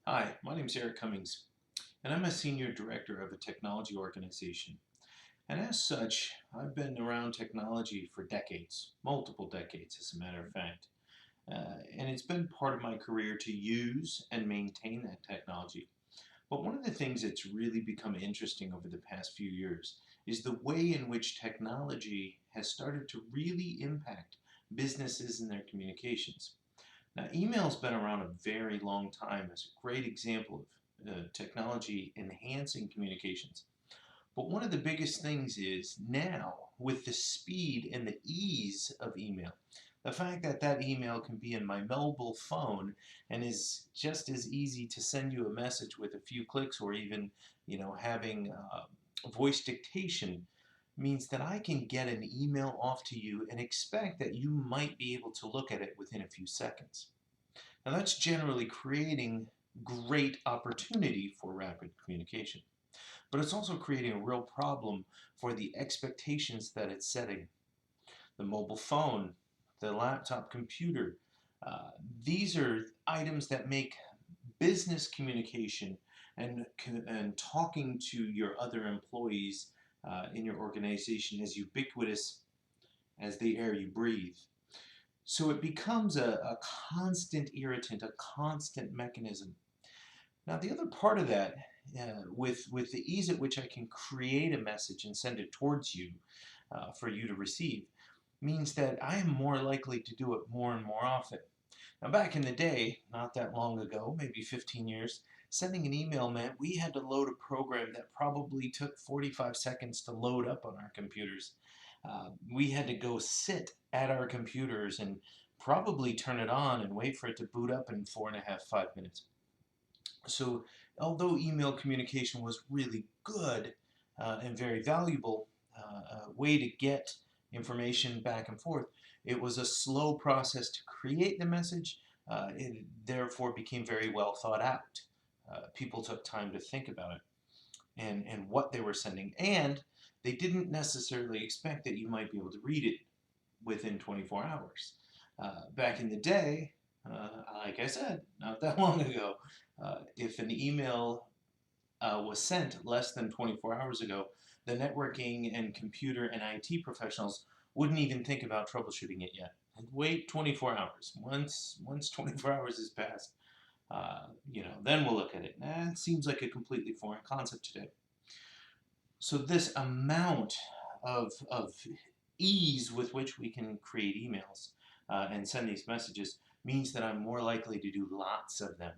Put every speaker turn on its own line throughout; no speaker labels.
Hi, my name is Eric Cummings, and I'm a senior director of a technology organization. And as such, I've been around technology for decades, multiple decades, as a matter of fact. And it's been part of my career to use and maintain that technology. But one of the things that's really become interesting over the past few years is the way in which technology has started to really impact businesses and their communications. Now, email's been around a very long time as a great example of technology enhancing communications. But one of the biggest things is now, with the speed and the ease of email, the fact that that email can be in my mobile phone and is just as easy to send you a message with a few clicks or even, having voice dictation means that I can get an email off to you and expect that you might be able to look at it within a few seconds. Now that's generally creating great opportunity for rapid communication, but it's also creating a real problem for the expectations that it's setting. The mobile phone, the laptop computer, uh, these are items that make business communication and talking to your other employees in your organization as ubiquitous as the air you breathe. So it becomes a constant irritant, a constant mechanism. Now, the other part of that, with the ease at which I can create a message and send it towards you for you to receive, means that I am more likely to do it more and more often. Now, back in the day, not that long ago, maybe 15 years, sending an email meant we had to load a program that probably took 45 seconds to load up on our computers. We had to go sit at our computers and probably turn it on and wait for it to boot up in 4.5, 5 minutes. So, although email communication was really good and very valuable way to get information back and forth, it was a slow process to create the message. It therefore became very well thought out. People took time to think about it and what they were sending, and they didn't necessarily expect that you might be able to read it within 24 hours. Back in the day, like I said, not that long ago, if an email was sent less than 24 hours ago, the networking and computer and IT professionals wouldn't even think about troubleshooting it yet. And wait 24 hours. Once 24 hours has passed, then we'll look at it. It seems like a completely foreign concept today. So this amount of ease with which we can create emails and send these messages means that I'm more likely to do lots of them.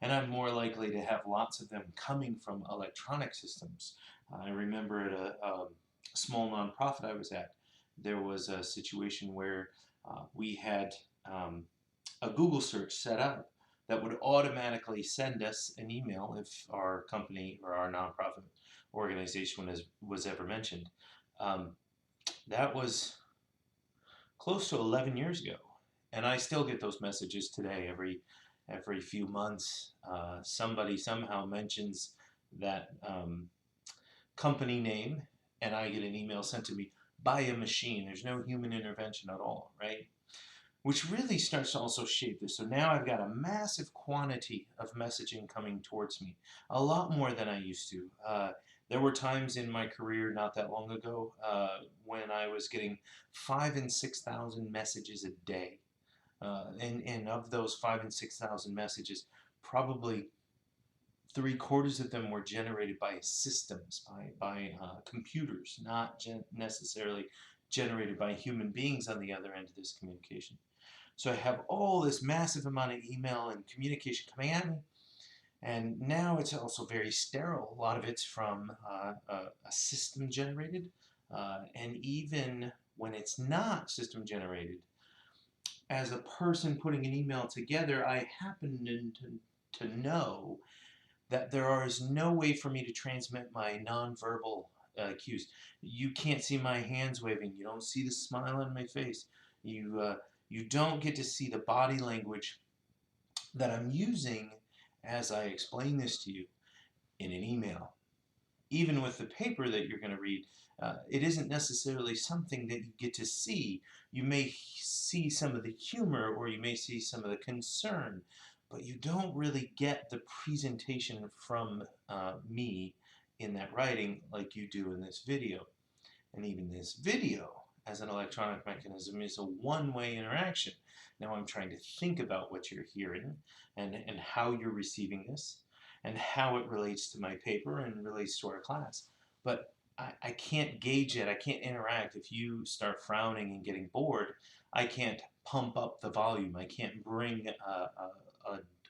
And I'm more likely to have lots of them coming from electronic systems. I remember at a small nonprofit I was at, there was a situation where we had a Google search set up that would automatically send us an email if our company or our nonprofit organization was ever mentioned. Um, that was close to 11 years ago, and I still get those messages today. Every few months, somebody somehow mentions that company name, and I get an email sent to me by a machine. There's no human intervention at all, right? Which really starts to also shape this. So now I've got a massive quantity of messaging coming towards me, a lot more than I used to. There were times in my career not that long ago when I was getting 5,000 and 6,000 messages a day. And of those 5,000 and 6,000 messages, probably three-quarters of them were generated by systems, by computers, not necessarily generated by human beings on the other end of this communication. So I have all this massive amount of email and communication coming at me, and now it's also very sterile. A lot of it's from a system generated, and even when it's not system generated, as a person putting an email together, I happen to know that there is no way for me to transmit my nonverbal cues. You can't see my hands waving. You don't see the smile on my face. You don't get to see the body language that I'm using as I explain this to you in an email. Even with the paper that you're going to read, it isn't necessarily something that you get to see. You may see some of the humor or you may see some of the concern, but you don't really get the presentation from me in that writing like you do in this video. And even this video as an electronic mechanism is a one-way interaction. Now I'm trying to think about what you're hearing and how you're receiving this and how it relates to my paper and relates to our class. But I can't gauge it. I can't interact. If you start frowning and getting bored, I can't pump up the volume. I can't bring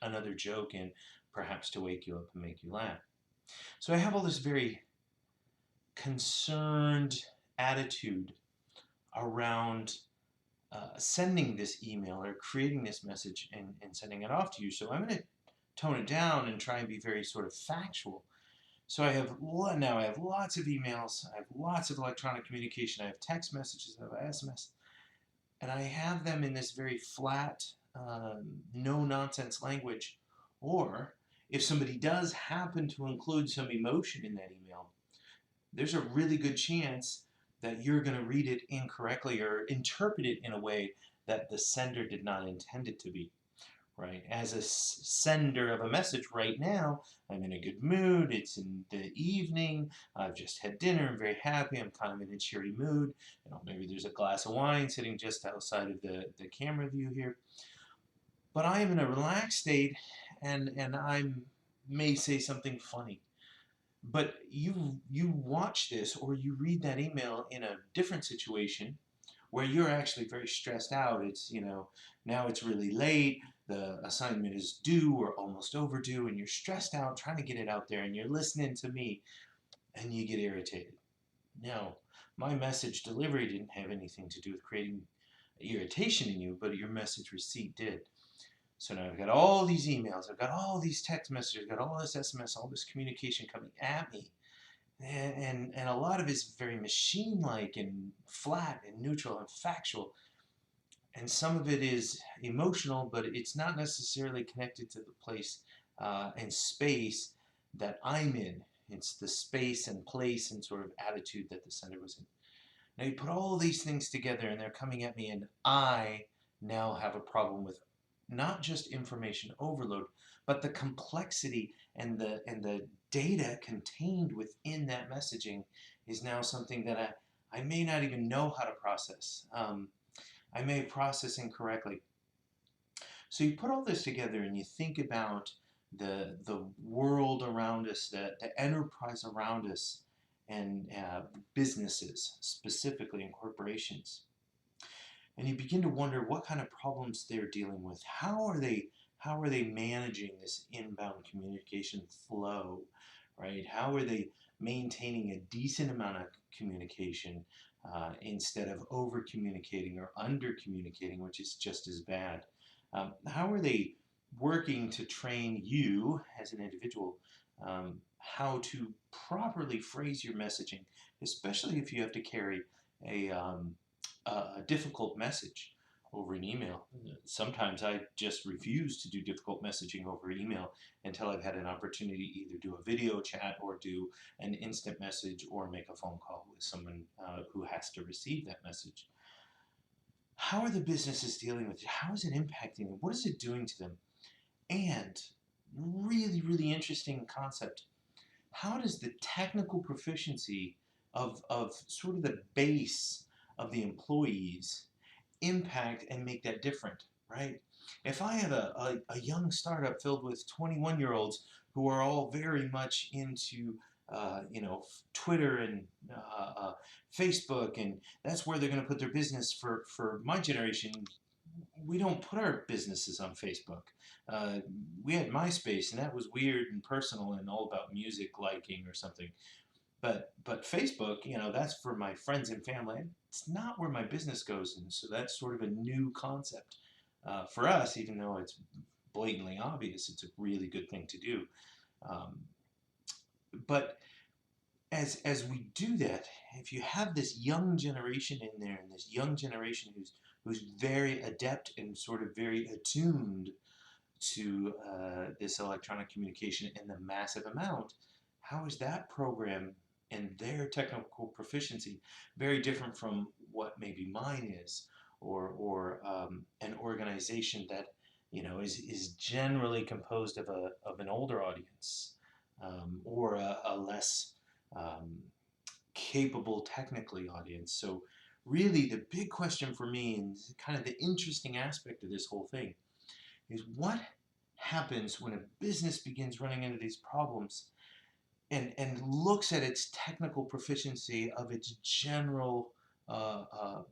another joke in, perhaps to wake you up and make you laugh. So I have all this very concerned attitude around sending this email or creating this message and sending it off to you. So I'm going to tone it down and try and be very sort of factual. So I have lots of emails, I have lots of electronic communication, I have text messages, I have SMS, and I have them in this very flat, no-nonsense language. Or if somebody does happen to include some emotion in that email, there's a really good chance that you're going to read it incorrectly or interpret it in a way that the sender did not intend it to be. Right? As a sender of a message right now, I'm in a good mood, it's in the evening, I've just had dinner, I'm very happy, I'm kind of in a cheery mood. You know, maybe there's a glass of wine sitting just outside of the camera view here. But I am in a relaxed state and I may say something funny. But you watch this or you read that email in a different situation where you're actually very stressed out. It's, you know, now it's really late, the assignment is due or almost overdue, and you're stressed out trying to get it out there, and you're listening to me, and you get irritated. No, my message delivery didn't have anything to do with creating irritation in you, but your message receipt did. So now I've got all these emails, I've got all these text messages, I've got all this SMS, all this communication coming at me. And a lot of it's very machine-like and flat and neutral and factual. And some of it is emotional, but it's not necessarily connected to the place and space that I'm in. It's the space and place and sort of attitude that the sender was in. Now you put all these things together and they're coming at me, and I now have a problem with not just information overload, but the complexity and the data contained within that messaging is now something that I may not even know how to process. I may process incorrectly. So you put all this together and you think about the world around us, the enterprise around us, and businesses, specifically in corporations. And you begin to wonder what kind of problems they're dealing with. How are they managing this inbound communication flow, right? How are they maintaining a decent amount of communication instead of over communicating or under communicating, which is just as bad? How are they working to train you as an individual how to properly phrase your messaging, especially if you have to carry a difficult message over an email? Sometimes I just refuse to do difficult messaging over email until I've had an opportunity to either do a video chat or do an instant message or make a phone call with someone who has to receive that message. How are the businesses dealing with it? How is it impacting them? What is it doing to them? And really, really interesting concept. How does the technical proficiency of sort of the base of the employees impact and make that different, right? If I have a young startup filled with 21-year-olds who are all very much into Twitter and Facebook, and that's where they're going to put their business for my generation. We don't put our businesses on Facebook. We had MySpace, and that was weird and personal and all about music liking or something. But Facebook, that's for my friends and family. It's not where my business goes, and so that's sort of a new concept for us. Even though it's blatantly obvious, it's a really good thing to do. But as we do that, if you have this young generation in there, and this young generation who's very adept and sort of very attuned to this electronic communication in the massive amount, how is that program and their technical proficiency very different from what maybe mine is, or an organization is generally composed of an older audience, or a less um, capable technically audience. So really the big question for me, and kind of the interesting aspect of this whole thing, is what happens when a business begins running into these problems and looks at its technical proficiency of its general uh, uh,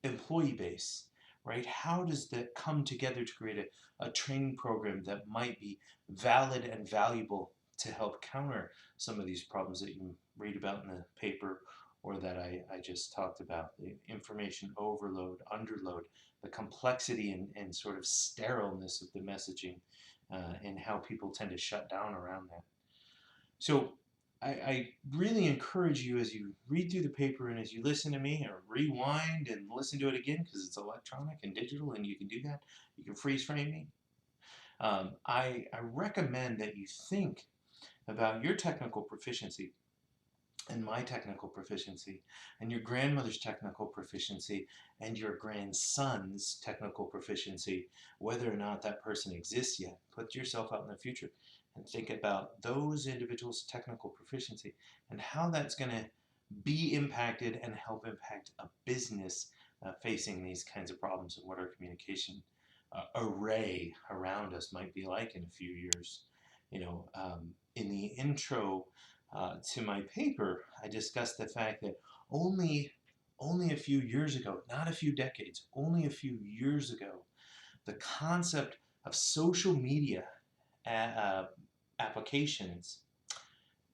employee base, right? How does that come together to create a training program that might be valid and valuable to help counter some of these problems that you read about in the paper, or that I just talked about, the information overload, underload, the complexity and sort of sterileness of the messaging, and how people tend to shut down around that. So I really encourage you, as you read through the paper and as you listen to me, or rewind and listen to it again, because it's electronic and digital and you can do that. You can freeze frame me. I recommend that you think about your technical proficiency and my technical proficiency and your grandmother's technical proficiency and your grandson's technical proficiency, whether or not that person exists yet. Put yourself out in the future and think about those individuals' technical proficiency and how that's going to be impacted and help impact a business facing these kinds of problems, and what our communication array around us might be like in a few years. In the intro to my paper, I discussed the fact that only a few years ago, not a few decades, only a few years ago, the concept of social media uh, applications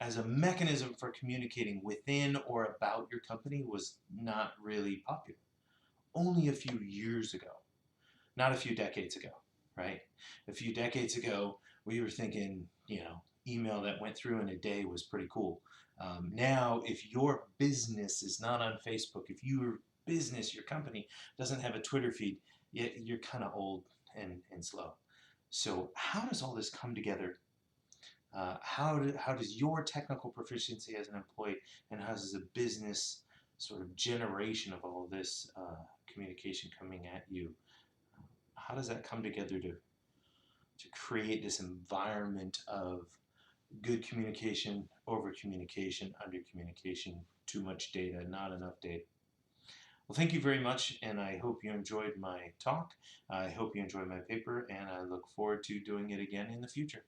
as a mechanism for communicating within or about your company was not really popular. Only a few years ago, not a few decades ago, right? A few decades ago, we were thinking, email that went through in a day was pretty cool. Now, if your business is not on Facebook, if your business, your company doesn't have a Twitter feed, you're kind of old and slow. So how does all this come together? How does your technical proficiency as an employee, and how does a business sort of generation of all of this communication coming at you, how does that come together to create this environment of good communication, over communication, under communication, too much data, not enough data? Well, thank you very much, and I hope you enjoyed my talk. I hope you enjoyed my paper, and I look forward to doing it again in the future.